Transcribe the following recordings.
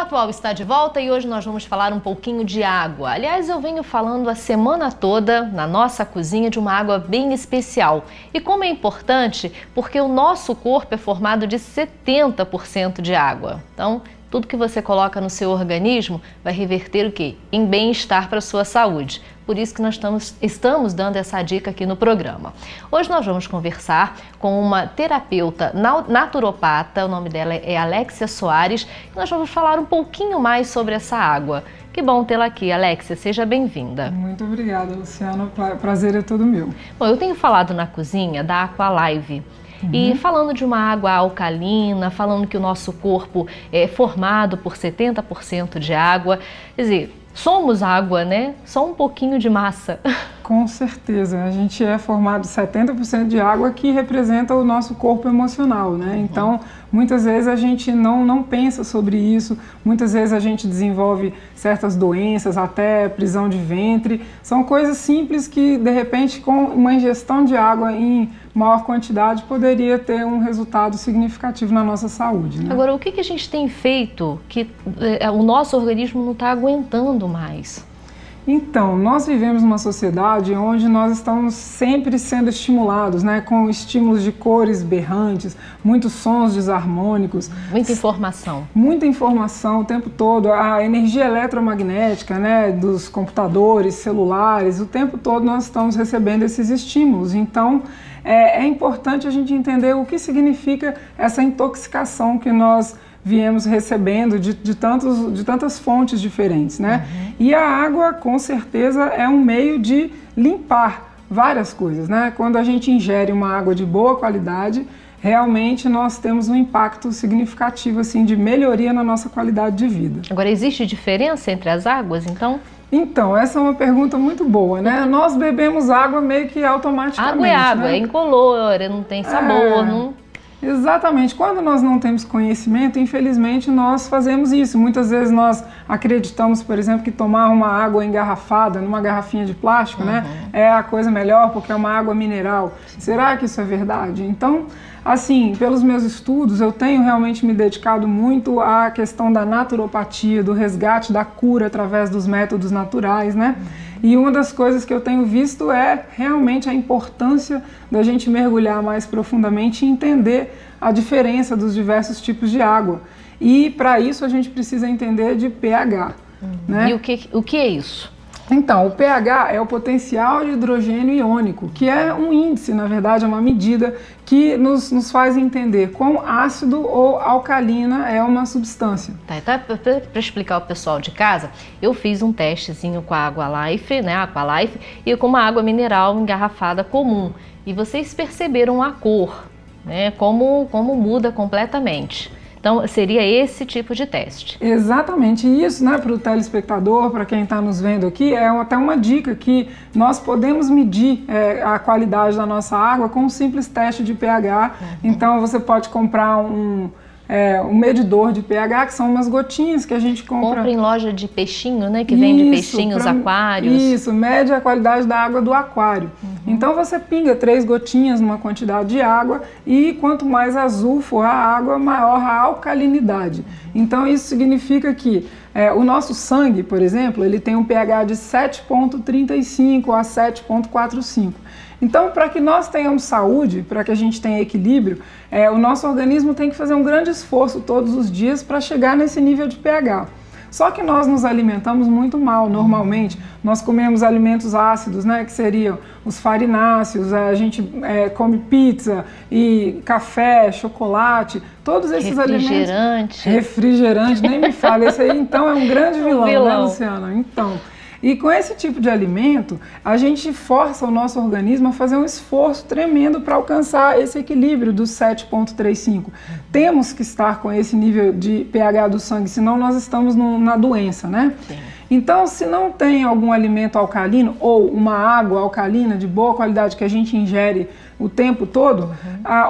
Atual está de volta e hoje nós vamos falar um pouquinho de água. Aliás, eu venho falando a semana toda na nossa cozinha de uma água bem especial. E como é importante, porque o nosso corpo é formado de 70% de água. Então, tudo que você coloca no seu organismo vai reverter o quê? Em bem-estar para a sua saúde. Por isso que nós estamos dando essa dica aqui no programa. Hoje nós vamos conversar com uma terapeuta naturopata, o nome dela é Alexia Soares, e nós vamos falar um pouquinho mais sobre essa água. Que bom tê-la aqui, Alexia, seja bem-vinda. Muito obrigada, Luciana, o prazer é todo meu. Bom, eu tenho falado na cozinha da Aqualive. E falando de uma água alcalina, falando que o nosso corpo é formado por 70% de água, quer dizer, somos água, né? Só um pouquinho de massa. Com certeza, a gente é formado de 70% de água que representa o nosso corpo emocional, né? Então, muitas vezes a gente não pensa sobre isso, muitas vezes a gente desenvolve certas doenças, até prisão de ventre. São coisas simples que, de repente, com uma ingestão de água em maior quantidade, poderia ter um resultado significativo na nossa saúde, né? Agora, o que a gente tem feito que o nosso organismo não está aguentando mais? Então, nós vivemos numa sociedade onde nós estamos sempre sendo estimulados, né? Com estímulos de cores berrantes, muitos sons desarmônicos. Muita informação. Muita informação o tempo todo. A energia eletromagnética, né? Dos computadores, celulares, o tempo todo nós estamos recebendo esses estímulos. Então, é importante a gente entender o que significa essa intoxicação que nós viemos recebendo de tantas fontes diferentes, né? E a água, com certeza, é um meio de limpar várias coisas, né? Quando a gente ingere uma água de boa qualidade, realmente nós temos um impacto significativo, assim, de melhoria na nossa qualidade de vida. Agora, existe diferença entre as águas, então? Então, essa é uma pergunta muito boa, né? Nós bebemos água meio que automaticamente. Água é água, né? É incolor, não tem sabor, não... Exatamente. Quando nós não temos conhecimento, infelizmente nós fazemos isso. Muitas vezes nós acreditamos, por exemplo, que tomar uma água engarrafada numa garrafinha de plástico, né, é a coisa melhor porque é uma água mineral. Será que isso é verdade? Então, assim, pelos meus estudos, eu tenho realmente me dedicado muito à questão da naturopatia, do resgate da cura através dos métodos naturais, né? E uma das coisas que eu tenho visto é realmente a importância da gente mergulhar mais profundamente e entender a diferença dos diversos tipos de água. E para isso a gente precisa entender de pH. Né? E o que é isso? Então, o pH é o potencial de hidrogênio iônico, que é um índice, na verdade, é uma medida que nos faz entender quão ácido ou alcalina é uma substância. Tá, para explicar ao pessoal de casa, eu fiz um testezinho com a Aqualife, né, Aqualife, e com uma água mineral engarrafada comum. E vocês perceberam a cor, né, como muda completamente. Então, seria esse tipo de teste. Exatamente isso, né, para o telespectador, para quem está nos vendo aqui, é até uma dica que nós podemos medir a qualidade da nossa água com um simples teste de pH. Então, você pode comprar um medidor de pH, que são umas gotinhas que a gente compra em loja de peixinho, né? Que vende peixinhos, aquários. Isso, mede a qualidade da água do aquário. Então você pinga 3 gotinhas numa quantidade de água e quanto mais azul for a água, maior a alcalinidade. Então isso significa que o nosso sangue, por exemplo, ele tem um pH de 7,35 a 7,45. Então, para que nós tenhamos saúde, para que a gente tenha equilíbrio, o nosso organismo tem que fazer um grande esforço todos os dias para chegar nesse nível de pH. Só que nós nos alimentamos muito mal, normalmente. Nós comemos alimentos ácidos, né, que seriam os farináceos, a gente come pizza e café, chocolate, todos esses alimentos... Refrigerante, nem me fala. Esse aí, então, é um grande vilão, né, Luciana? Então... E com esse tipo de alimento, a gente força o nosso organismo a fazer um esforço tremendo para alcançar esse equilíbrio dos 7,35. Temos que estar com esse nível de pH do sangue, senão nós estamos na doença, né? Sim. Então, se não tem algum alimento alcalino ou uma água alcalina de boa qualidade que a gente ingere o tempo todo,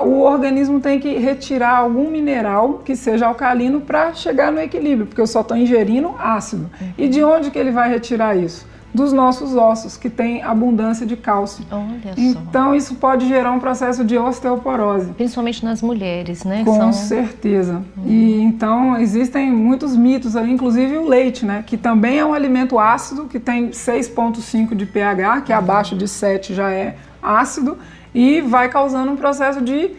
o organismo tem que retirar algum mineral que seja alcalino para chegar no equilíbrio, porque eu só estou ingerindo ácido. E de onde que ele vai retirar isso? dos nossos ossos, que tem abundância de cálcio. Olha só. Então isso pode gerar um processo de osteoporose. Principalmente nas mulheres, né? Com certeza. E então existem muitos mitos ali, inclusive o leite, né? Que também é um alimento ácido, que tem 6,5 de pH, que abaixo de 7 já é ácido, e vai causando um processo de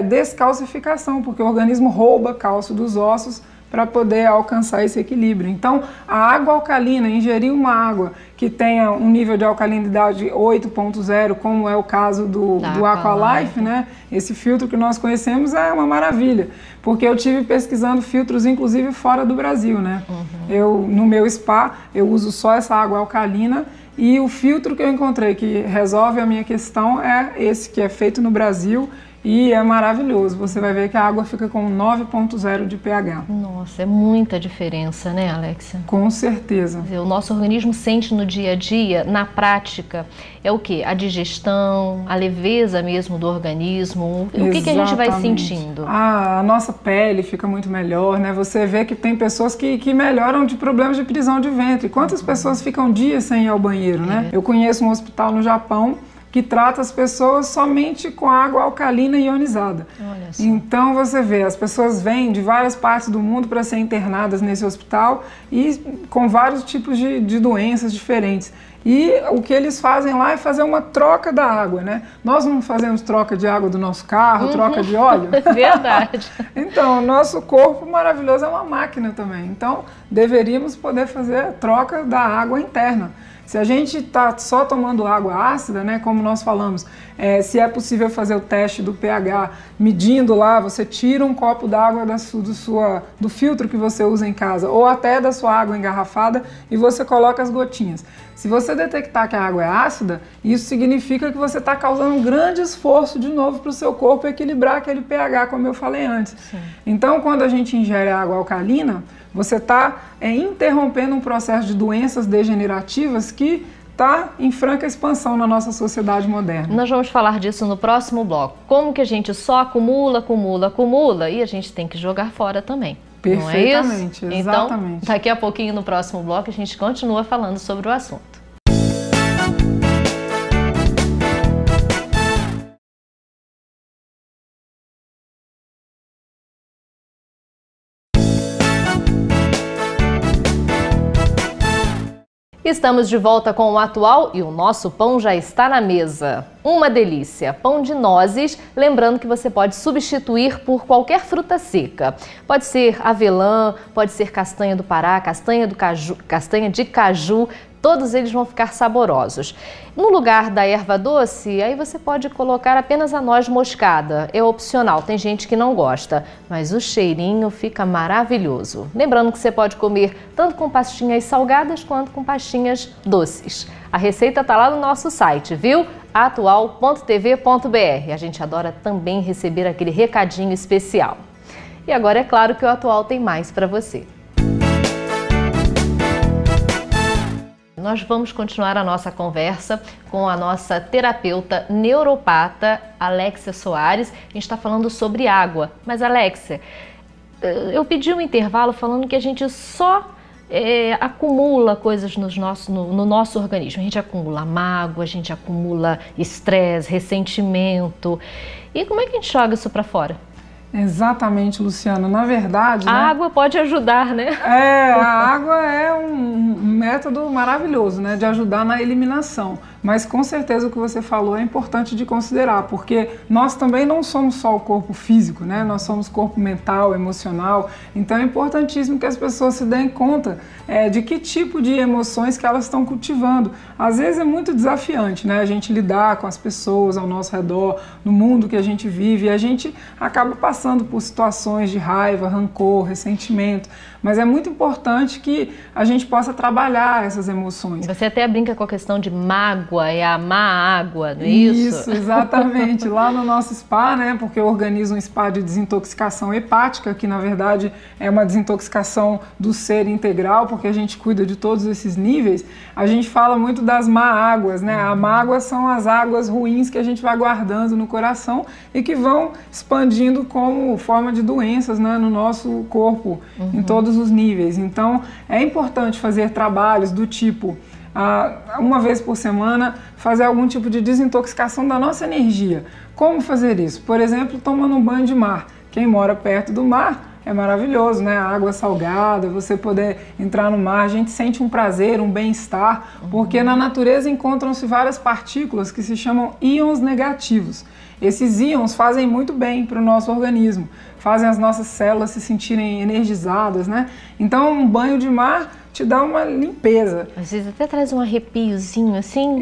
descalcificação, porque o organismo rouba cálcio dos ossos para poder alcançar esse equilíbrio. Então, a água alcalina, ingerir uma água que tenha um nível de alcalinidade 8,0, como é o caso do Aqualife, né? Esse filtro que nós conhecemos é uma maravilha, porque eu tive pesquisando filtros, inclusive fora do Brasil, né? No meu spa, eu uso só essa água alcalina, e o filtro que eu encontrei que resolve a minha questão é esse que é feito no Brasil, e é maravilhoso. Você vai ver que a água fica com 9,0 de pH. Nossa, é muita diferença, né, Alexia? Com certeza. O nosso organismo sente no dia a dia, na prática, é o quê? A digestão, a leveza mesmo do organismo. O que a gente vai sentindo? A nossa pele fica muito melhor, né? Você vê que tem pessoas que melhoram de problemas de prisão de ventre. Quantas pessoas ficam dias sem ir ao banheiro, né? Eu conheço um hospital no Japão que trata as pessoas somente com água alcalina ionizada. Olha só. Então você vê, as pessoas vêm de várias partes do mundo para serem internadas nesse hospital e com vários tipos de doenças diferentes. E o que eles fazem lá é fazer uma troca da água, né? Nós não fazemos troca de água do nosso carro, troca de óleo? Verdade. Então, o nosso corpo maravilhoso é uma máquina também. Então, deveríamos poder fazer a troca da água interna. Se a gente está só tomando água ácida, né, como nós falamos, se é possível fazer o teste do pH, medindo lá, você tira um copo d'água do filtro que você usa em casa, ou até da sua água engarrafada, e você coloca as gotinhas. Se você detectar que a água é ácida, isso significa que você está causando um grande esforço de novo para o seu corpo equilibrar aquele pH, como eu falei antes. Sim. Então, quando a gente ingere água alcalina, você está interrompendo um processo de doenças degenerativas que está em franca expansão na nossa sociedade moderna. Nós vamos falar disso no próximo bloco. Como que a gente só acumula e a gente tem que jogar fora também. Perfeitamente, não é isso? Exatamente. Então, daqui a pouquinho no próximo bloco a gente continua falando sobre o assunto. Estamos de volta com o Atual e o nosso pão já está na mesa. Uma delícia, pão de nozes, lembrando que você pode substituir por qualquer fruta seca. Pode ser avelã, pode ser castanha do Pará, castanha de caju, todos eles vão ficar saborosos. No lugar da erva doce, aí você pode colocar apenas a noz moscada. É opcional, tem gente que não gosta, mas o cheirinho fica maravilhoso. Lembrando que você pode comer tanto com pastinhas salgadas quanto com pastinhas doces. A receita está lá no nosso site, viu? atual.tv.br. A gente adora também receber aquele recadinho especial. E agora é claro que o Atual tem mais para você. Nós vamos continuar a nossa conversa com a nossa terapeuta neuropata, Alexia Soares. A gente está falando sobre água. Mas, Alexia, eu pedi um intervalo falando que a gente só acumula coisas no nosso organismo. A gente acumula mágoa, a gente acumula estresse, ressentimento. E como é que a gente joga isso para fora? Exatamente, Luciana. Na verdade, a água pode ajudar, né? A água é um método maravilhoso, né, de ajudar na eliminação. Mas com certeza o que você falou é importante de considerar, porque nós também não somos só o corpo físico, né? Nós somos corpo mental, emocional. Então é importantíssimo que as pessoas se deem conta de que tipo de emoções que elas estão cultivando. Às vezes é muito desafiante, né? A gente lidar com as pessoas ao nosso redor, no mundo que a gente vive, e a gente acaba passando por situações de raiva, rancor, ressentimento. Mas é muito importante que a gente possa trabalhar essas emoções. Você até brinca com a questão de mágoa e amar a água, não é isso? Isso, exatamente. Lá no nosso spa, né, porque eu organizo um spa de desintoxicação hepática, que na verdade é uma desintoxicação do ser integral, porque a gente cuida de todos esses níveis, a gente fala muito das má-águas, né? A mágoa são as águas ruins que a gente vai guardando no coração e que vão expandindo como forma de doenças, né, no nosso corpo, em todos os níveis. Então, é importante fazer trabalhos do tipo uma vez por semana, fazer algum tipo de desintoxicação da nossa energia. Como fazer isso? Por exemplo, tomando um banho de mar. Quem mora perto do mar, é maravilhoso, né? A água salgada, você poder entrar no mar, a gente sente um prazer, um bem-estar, porque na natureza encontram-se várias partículas que se chamam íons negativos. Esses íons fazem muito bem para o nosso organismo, fazem as nossas células se sentirem energizadas, né? Então, um banho de mar te dá uma limpeza. Às vezes até traz um arrepiozinho assim,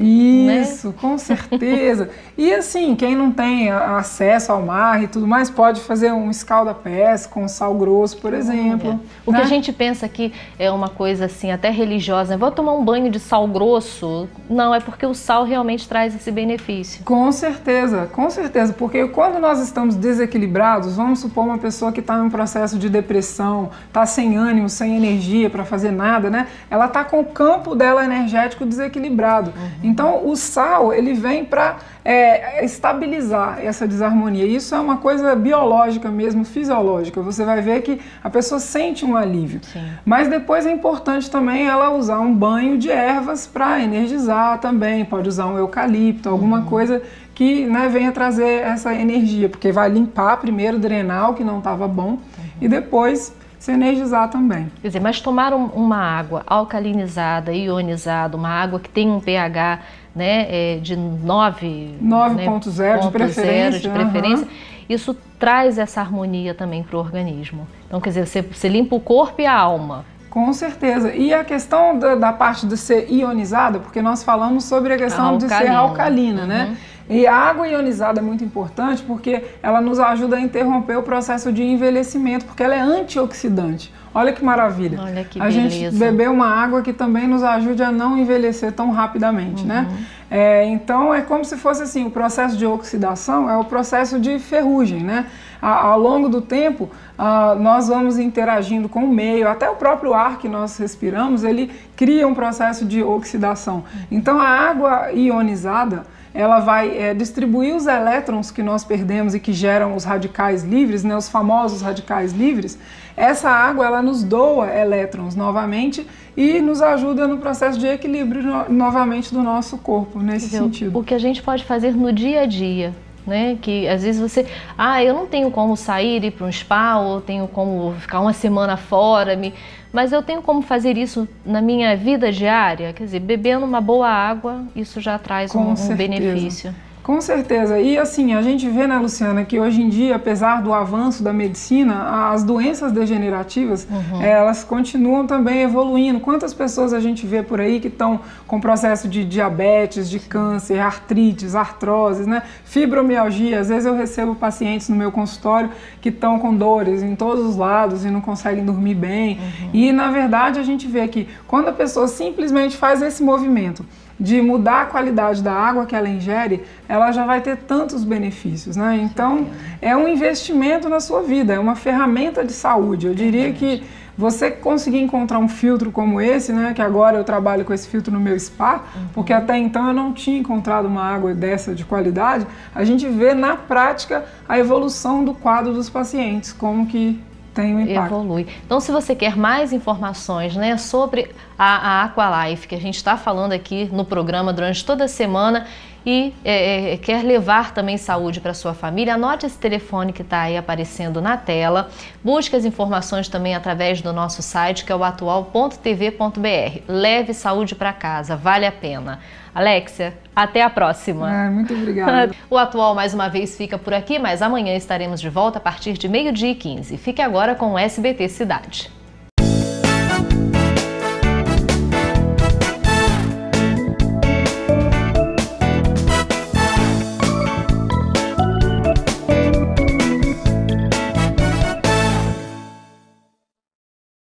Isso, né? Com certeza. E assim, quem não tem acesso ao mar e tudo mais, pode fazer um escalda-pés com sal grosso, por exemplo. O que a gente pensa que é uma coisa assim, até religiosa, né? Vou tomar um banho de sal grosso. Não, é porque o sal realmente traz esse benefício. Com certeza, porque quando nós estamos desequilibrados, vamos supor uma pessoa que está em um processo de depressão, está sem ânimo, sem energia para fazer nada, né? Ela está com o campo dela energético desequilibrado. Então o sal, ele vem para estabilizar essa desarmonia. Isso é uma coisa biológica mesmo, fisiológica. Você vai ver que a pessoa sente um alívio. Sim. Mas depois é importante também ela usar um banho de ervas para energizar também. Pode usar um eucalipto, alguma coisa que, né, venha trazer essa energia, porque vai limpar primeiro, drenar o que não estava bom e depois se energizar também. Quer dizer, mas tomar uma água alcalinizada, ionizada, uma água que tem um pH, né, de 9,0 de preferência, isso traz essa harmonia também para o organismo. Então, quer dizer, você limpa o corpo e a alma. Com certeza. E a questão da parte de ser ionizada, porque nós falamos sobre a questão de ser alcalina, né? E a água ionizada é muito importante porque ela nos ajuda a interromper o processo de envelhecimento, porque ela é antioxidante. Olha que maravilha. Olha que beleza. A gente beber uma água que também nos ajude a não envelhecer tão rapidamente, né? Então é como se fosse assim, o processo de oxidação é o processo de ferrugem, né? Ao longo do tempo, nós vamos interagindo com o meio, até o próprio ar que nós respiramos, ele cria um processo de oxidação. Então a água ionizada, ela vai distribuir os elétrons que nós perdemos e que geram os radicais livres, né, os famosos radicais livres. Essa água, ela nos doa elétrons novamente e nos ajuda no processo de equilíbrio novamente do nosso corpo, nesse sentido. O que a gente pode fazer no dia a dia, né? Que às vezes você, eu não tenho como sair, ir para um spa, ou tenho como ficar uma semana fora, mas eu tenho como fazer isso na minha vida diária, quer dizer, bebendo uma boa água, isso já traz um benefício. Com certeza. E assim, a gente vê, né, Luciana, que hoje em dia, apesar do avanço da medicina, as doenças degenerativas, elas continuam também evoluindo. Quantas pessoas a gente vê por aí que estão com processo de diabetes, de câncer, artrites, artroses, né? Fibromialgia. Às vezes eu recebo pacientes no meu consultório que estão com dores em todos os lados e não conseguem dormir bem. E, na verdade, a gente vê que quando a pessoa simplesmente faz esse movimento de mudar a qualidade da água que ela ingere, ela já vai ter tantos benefícios, né? Então, é um investimento na sua vida, é uma ferramenta de saúde. Eu diria que você conseguir encontrar um filtro como esse, né? Que agora eu trabalho com esse filtro no meu spa, porque até então eu não tinha encontrado uma água dessa de qualidade, a gente vê na prática a evolução do quadro dos pacientes, como que tem um impacto. Evolui. Então, se você quer mais informações, né, sobre a Aqualife, que a gente está falando aqui no programa durante toda a semana, e quer levar também saúde para sua família, anote esse telefone que está aí aparecendo na tela. Busque as informações também através do nosso site, que é o atual.tv.br. Leve saúde para casa, vale a pena. Alexia, até a próxima. Muito obrigada. O Atual mais uma vez fica por aqui, mas amanhã estaremos de volta a partir de 12h15. Fique agora com o SBT Cidade.